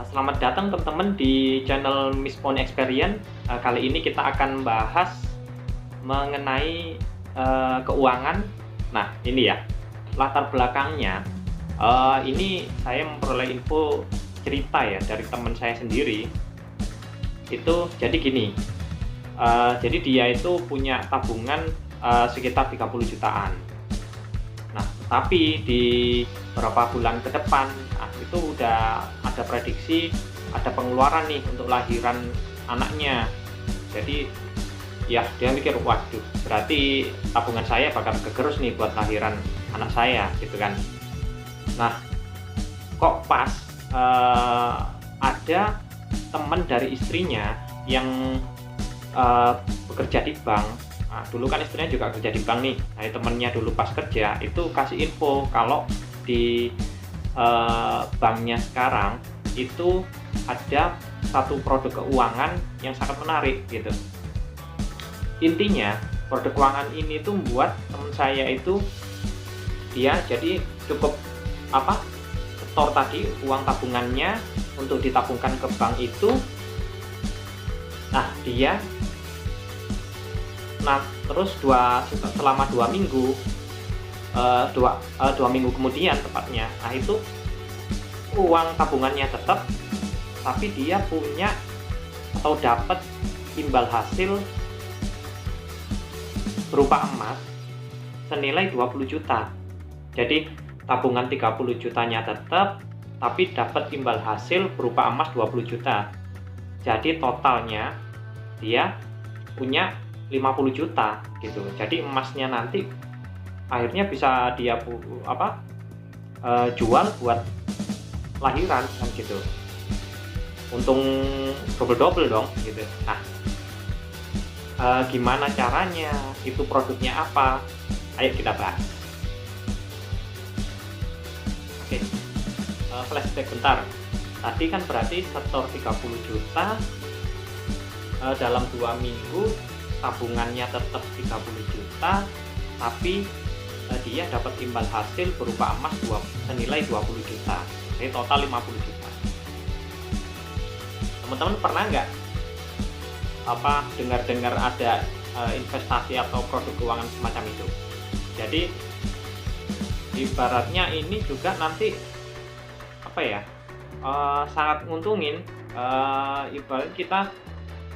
Selamat datang teman-teman di channel Miss Phone Experience. Kali ini kita akan bahas mengenai keuangan. Nah, ini ya latar belakangnya. Ini saya memperoleh info cerita ya dari teman saya sendiri. Itu jadi gini. Jadi dia itu punya tabungan sekitar 30 jutaan. Nah, tapi di beberapa bulan ke depan, itu udah ada prediksi, ada pengeluaran nih untuk lahiran anaknya. Jadi ya dia mikir, waduh, berarti tabungan saya bakal kegerus nih buat lahiran anak saya, gitu kan. Nah, kok pas ada teman dari istrinya yang bekerja di bank. Nah, dulu kan istrinya juga kerja di bank nih. Nah, temennya dulu pas kerja itu kasih info kalau di banknya sekarang itu ada satu produk keuangan yang sangat menarik gitu. Intinya produk keuangan ini tuh membuat teman saya itu dia jadi cukup setor tadi uang tabungannya untuk ditabungkan ke bank itu. Nah, terus selama 2 minggu, dua minggu kemudian tepatnya, nah itu uang tabungannya tetap, tapi dia punya atau dapat imbal hasil berupa emas senilai 20 juta. Jadi tabungan 30 jutanya tetap, tapi dapat imbal hasil berupa emas 20 juta. Jadi totalnya dia punya 50 juta gitu. Jadi emasnya nanti akhirnya bisa dia jual buat lahiran kan gitu. Untung double dong gitu. Nah, gimana caranya? Itu produknya apa? Ayo kita bahas. Oke. Flashback bentar. Tadi kan berarti setor 30 juta, dalam 2 minggu tabungannya tetap 30 juta, tapi dia dapat imbal hasil berupa emas senilai 20 juta. Jadi total 50 juta. Teman-teman pernah nggak dengar ada investasi atau produk keuangan semacam itu? Jadi ibaratnya ini juga nanti sangat nguntungin. Ibarat kita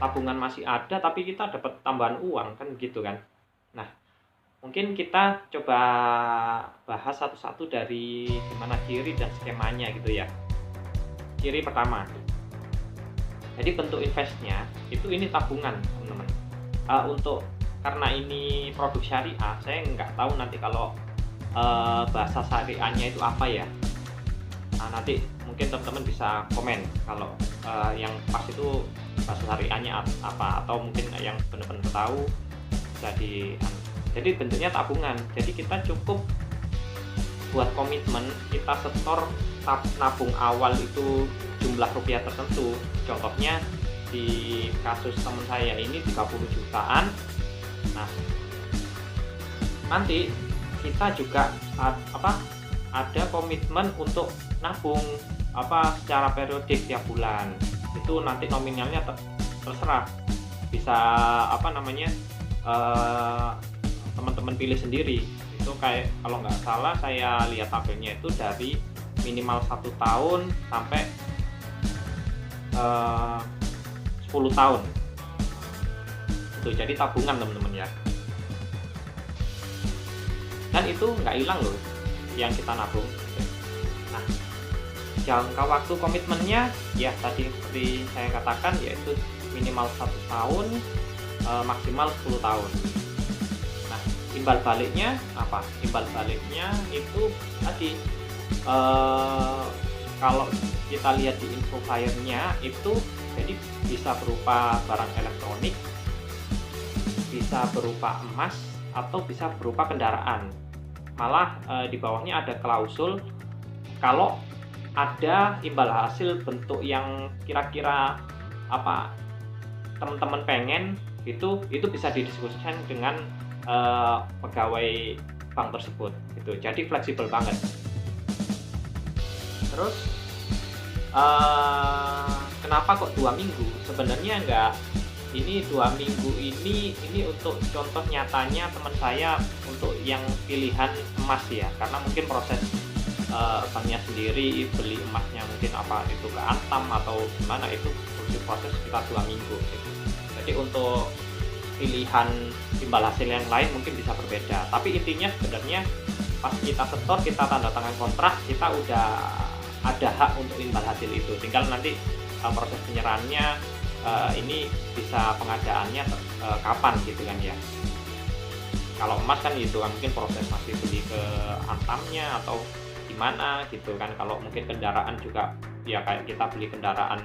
tabungan masih ada tapi kita dapat tambahan uang kan gitu kan. Nah, mungkin kita coba bahas satu-satu dari gimana ciri dan skemanya gitu ya. Ciri pertama, jadi bentuk investnya ini tabungan teman-teman. Karena ini produk syariah, saya nggak tahu nanti kalau bahasa syariahnya itu apa ya. Nah, nanti mungkin teman-teman bisa komen kalau yang pas itu bahasa syariahnya apa, atau mungkin yang benar-benar tahu. Jadi bentuknya tabungan. Jadi kita cukup buat komitmen, kita setor nabung awal itu jumlah rupiah tertentu. Contohnya di kasus teman saya ini 30 jutaan. Nah, nanti kita juga ada komitmen untuk nabung secara periodik tiap bulan. Itu nanti nominalnya terserah, bisa teman-teman pilih sendiri. Itu kayak kalau nggak salah saya lihat tabelnya itu dari minimal 1 tahun sampai 10 tahun. Itu jadi tabungan teman-teman ya. Dan itu nggak hilang loh yang kita nabung. Nah, jangka waktu komitmennya ya tadi seperti saya katakan, yaitu minimal 1 tahun, maksimal 10 tahun. Nah, imbal baliknya apa? Imbal baliknya itu tadi kalau kita lihat di info flyer-nya itu, jadi bisa berupa barang elektronik, bisa berupa emas, atau bisa berupa kendaraan. Malah di bawahnya ada klausul kalau ada imbal hasil bentuk yang kira-kira teman-teman pengen, itu bisa didiskusikan dengan pegawai bank tersebut gitu. Jadi fleksibel banget. Terus Kenapa kok 2 minggu? Sebenarnya enggak, ini 2 minggu ini untuk contoh nyatanya teman saya untuk yang pilihan emas ya, karena mungkin proses banknya sendiri beli emasnya mungkin apa itu ke Antam atau gimana, itu butuh proses sekitar 2 minggu gitu. Jadi untuk pilihan imbal hasil yang lain mungkin bisa berbeda, tapi intinya sebenarnya pas kita setor, kita tanda tangan kontrak, kita udah ada hak untuk imbal hasil itu. Tinggal nanti proses penyerahannya ini bisa pengadaannya kapan gitu kan ya. Kalau emas kan gitu kan, mungkin proses masih beli ke Antamnya atau gimana gitu kan. Kalau mungkin kendaraan juga ya kayak kita beli kendaraan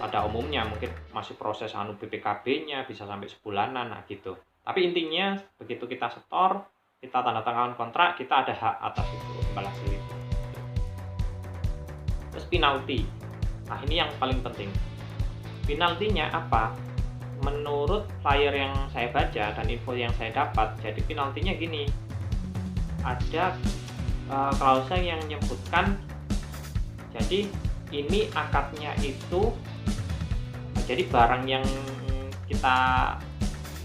pada umumnya mungkin masih proses BPKB-nya bisa sampai sebulanan, nah gitu. Tapi intinya begitu kita setor, kita tanda tangan kontrak, kita ada hak atas itu imbal hasil itu. Terus penalti. Nah, ini yang paling penting. Penaltinya apa? Menurut flyer yang saya baca dan info yang saya dapat, jadi penaltinya gini. Ada klausa yang menyebutkan, jadi ini akadnya itu, jadi barang yang kita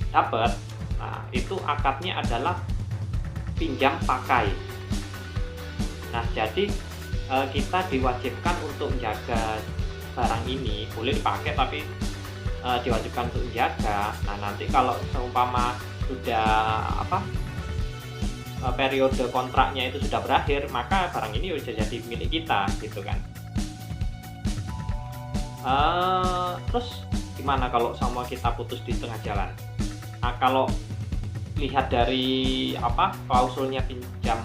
dapat, nah itu akadnya adalah pinjam pakai. Nah, jadi kita diwajibkan untuk menjaga barang ini, boleh dipakai tapi diwajibkan untuk menjaga. Nah, nanti kalau seumpama sudah periode kontraknya itu sudah berakhir, maka barang ini sudah jadi milik kita gitu kan. Terus gimana kalau sama kita putus di tengah jalan? Nah, kalau lihat dari klausulnya pinjam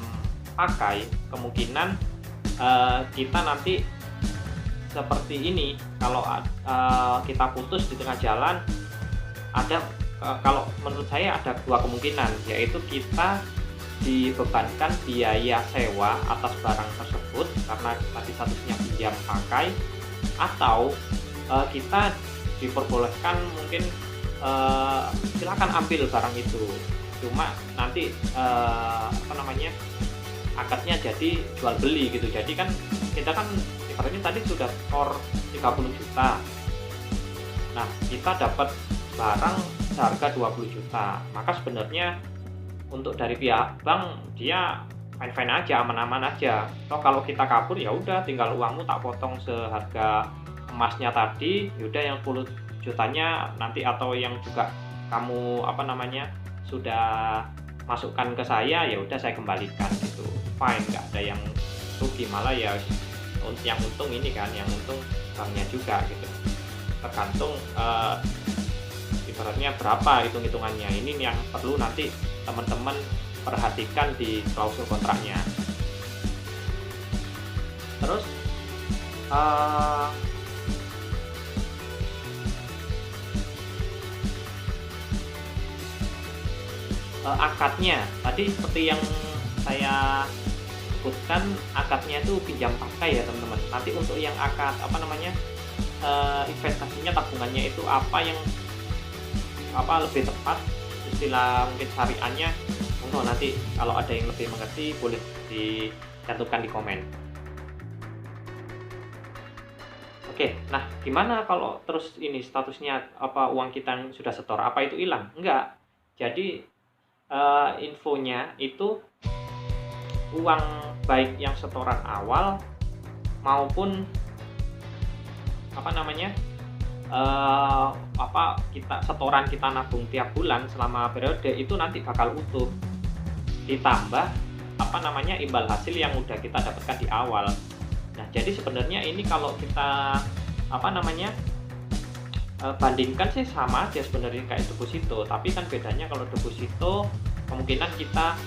pakai, kemungkinan kita nanti seperti ini. Kalau kita putus di tengah jalan, ada kalau menurut saya ada 2 kemungkinan, yaitu kita dibebankan biaya sewa atas barang tersebut karena tadi statusnya pinjam pakai, atau kita diperbolehkan mungkin silakan ambil barang itu, cuma nanti akadnya jadi jual beli gitu. Jadi kan kita kan ibaratnya tadi sudah skor 30 juta, nah kita dapat barang seharga 20 juta, maka sebenarnya untuk dari pihak bank dia fine-fine aja, aman-aman aja. Toh kalau kita kabur ya udah, tinggal uangmu tak potong seharga emasnya tadi, yaudah yang 10 jutanya nanti, atau yang juga kamu sudah masukkan ke saya, ya udah saya kembalikan gitu. Fine, nggak ada yang rugi, malah ya yang untung ini kan, yang untung banknya juga gitu. Tergantung ibaratnya berapa hitung-hitungannya. Ini yang perlu nanti teman-teman perhatikan di klausul kontraknya. Terus akadnya tadi seperti yang saya sebutkan, akadnya itu pinjam pakai ya teman-teman. Nanti untuk yang akad investasinya, tabungannya itu yang lebih tepat istilah mungkin syariahnya, nanti kalau ada yang lebih mengerti boleh dicantumkan di komen. Oke, nah gimana kalau terus ini statusnya uang kita yang sudah setor, apa itu hilang? Enggak. Jadi infonya itu uang baik yang setoran awal maupun setoran kita nabung tiap bulan selama periode itu nanti bakal utuh, ditambah imbal hasil yang udah kita dapatkan di awal. Nah, jadi sebenarnya ini kalau kita bandingkan sih sama aja sebenarnya kayak deposito, tapi kan bedanya kalau deposito kemungkinan kita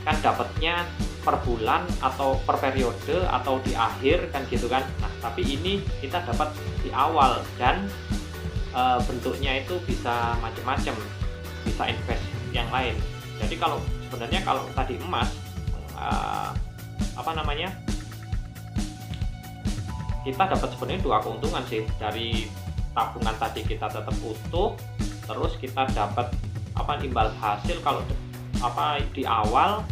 kan dapatnya per bulan atau per periode atau di akhir kan gitu kan. Nah, tapi ini kita dapat di awal dan bentuknya itu bisa macam-macam, bisa invest yang lain. Jadi kalau sebenarnya kalau tadi emas kita dapat sebenarnya 2 keuntungan sih. Dari tabungan tadi kita tetap utuh, terus kita dapat imbal hasil kalau di awal.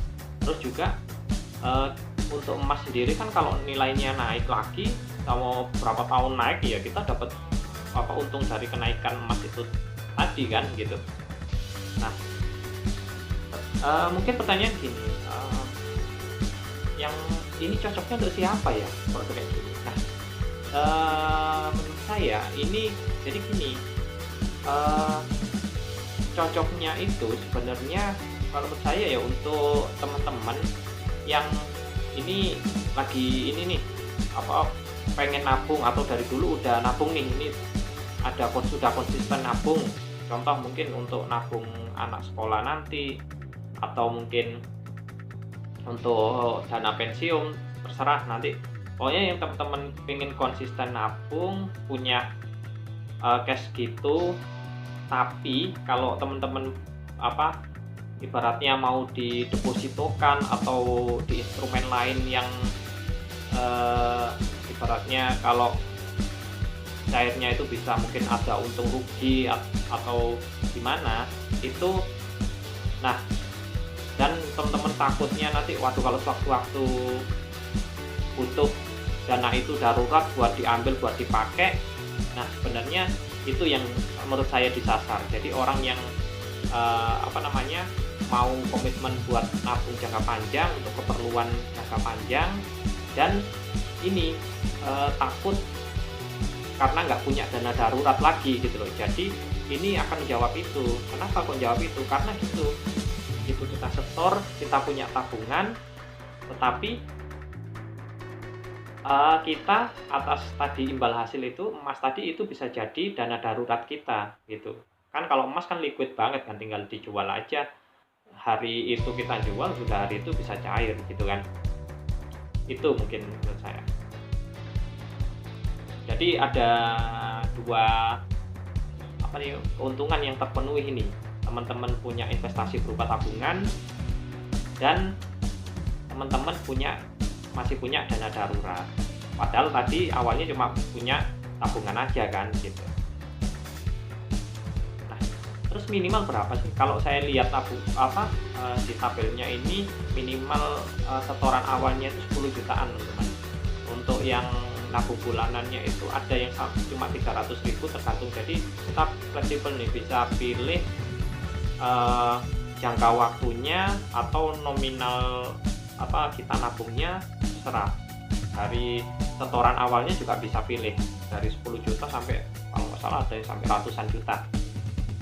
Terus juga untuk emas sendiri kan kalau nilainya naik lagi mau berapa tahun naik ya kita dapat untung dari kenaikan emas itu tadi kan gitu. Nah, mungkin pertanyaan gini, yang ini cocoknya untuk siapa ya produk kayak gini? Nah, menurut saya ini jadi gini, cocoknya itu sebenarnya kalau menurut saya ya untuk teman-teman yang ini lagi ini nih pengen nabung atau dari dulu udah nabung nih, ini sudah konsisten nabung, contoh mungkin untuk nabung anak sekolah nanti atau mungkin untuk dana pensiun, terserah nanti. Pokoknya yang teman-teman pengen konsisten nabung, punya cash gitu, tapi kalau teman-teman ibaratnya mau didepositokan atau di instrumen lain yang ibaratnya kalau cairnya itu bisa mungkin ada untung rugi atau gimana itu. Nah, dan teman-teman takutnya nanti kalau sewaktu-waktu butuh dana itu darurat buat diambil buat dipakai. Nah, sebenarnya itu yang menurut saya disasar. Jadi orang yang mau komitmen buat nabung jangka panjang untuk keperluan jangka panjang dan ini takut karena nggak punya dana darurat lagi gitu loh. Jadi ini akan menjawab itu. Kenapa kok jawab itu? Karena gitu kita setor, kita punya tabungan, tetapi kita atas tadi imbal hasil itu emas tadi itu bisa jadi dana darurat kita gitu kan. Kalau emas kan liquid banget kan, tinggal dijual aja, hari itu kita jual sudah hari itu bisa cair gitu kan. Itu mungkin menurut saya. Jadi ada dua keuntungan yang terpenuhi ini. Teman-teman punya investasi berupa tabungan dan teman-teman masih punya dana darurat. Padahal tadi awalnya cuma punya tabungan aja kan gitu. Nah, terus minimal berapa sih? Kalau saya lihat di tabelnya ini minimal setoran awalnya itu 10 jutaan teman-teman. Untuk yang nabung bulanannya itu ada yang cuma 300.000 tergantung. Jadi kita fleksibel nih, bisa pilih jangka waktunya atau nominal kita nabungnya, terserah. Dari setoran awalnya juga bisa pilih dari 10 juta sampai kalau nggak salah ada yang sampai ratusan juta.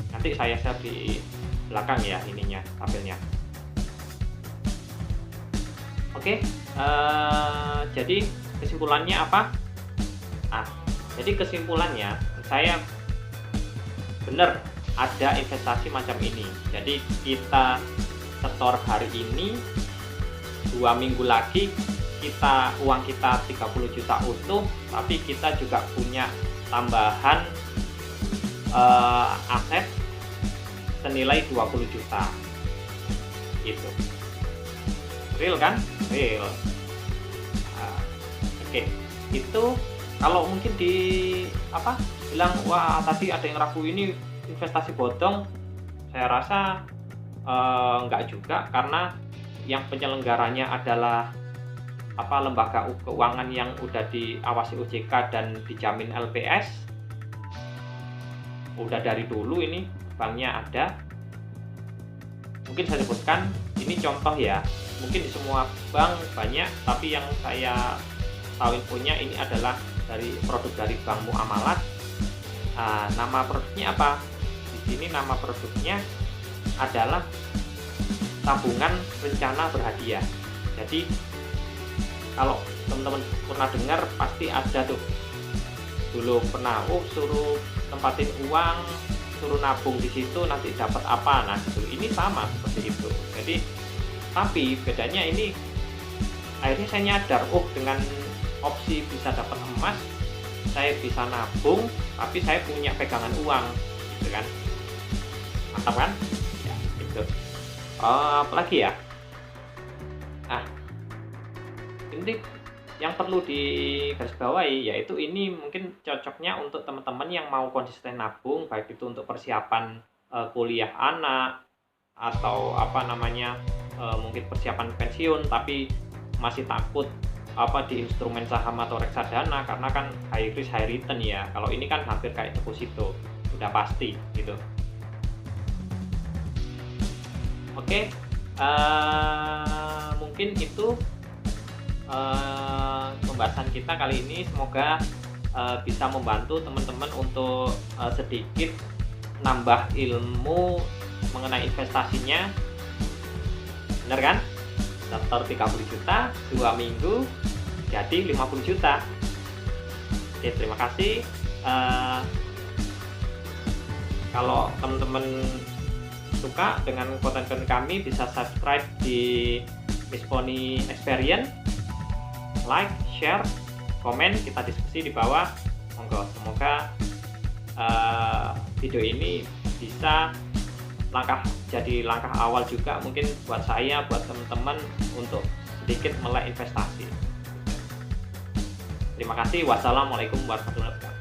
Nanti saya share di belakang ya ininya tabelnya. Oke, jadi kesimpulannya apa? Jadi kesimpulannya saya benar ada investasi macam ini. Jadi kita setor hari ini, 2 minggu lagi uang kita 30 juta utuh, tapi kita juga punya tambahan aset senilai 20 juta. Gitu. Real kan? Real. Oke. Itu kalau mungkin bilang wah tadi ada yang ragu ini investasi bodong, saya rasa enggak juga, karena yang penyelenggaranya adalah lembaga keuangan yang udah diawasi OJK dan dijamin LPS. Udah dari dulu ini banknya ada. Mungkin saya sebutkan ini contoh ya. Mungkin di semua bank banyak, tapi yang saya tahu infonya ini adalah produk dari Bank Muamalat. Nama produknya apa? Di sini nama produknya adalah tabungan rencana berhadiah. Jadi kalau teman-teman pernah dengar pasti ada tuh dulu pernah suruh tempatin uang, suruh nabung di situ nanti dapat apa. Nah ini sama seperti itu. Jadi tapi bedanya ini akhirnya saya nyadar dengan opsi bisa dapat emas, saya bisa nabung tapi saya punya pegangan uang gitu kan. Mantap kan ya gitu. Apalagi ya, ini yang perlu digarisbawahi yaitu ini mungkin cocoknya untuk teman-teman yang mau konsisten nabung, baik itu untuk persiapan kuliah anak atau mungkin persiapan pensiun tapi masih takut di instrumen saham atau reksadana, karena kan high risk high return ya. Kalau ini kan hampir kayak deposito, udah pasti gitu. Oke, mungkin itu pembahasan kita kali ini. Semoga bisa membantu teman-teman untuk sedikit nambah ilmu mengenai investasinya. Bener kan? Daftar 30 juta, 2 minggu jadi 50 juta. Oke, terima kasih. Kalau teman-teman suka dengan konten-konten kami, bisa subscribe di Miss Pony Experience, like, share, komen, kita diskusi di bawah. Monggo, semoga video ini bisa jadi langkah awal juga mungkin buat saya, buat teman-teman untuk sedikit melek investasi. Terima kasih. Wassalamualaikum warahmatullahi wabarakatuh.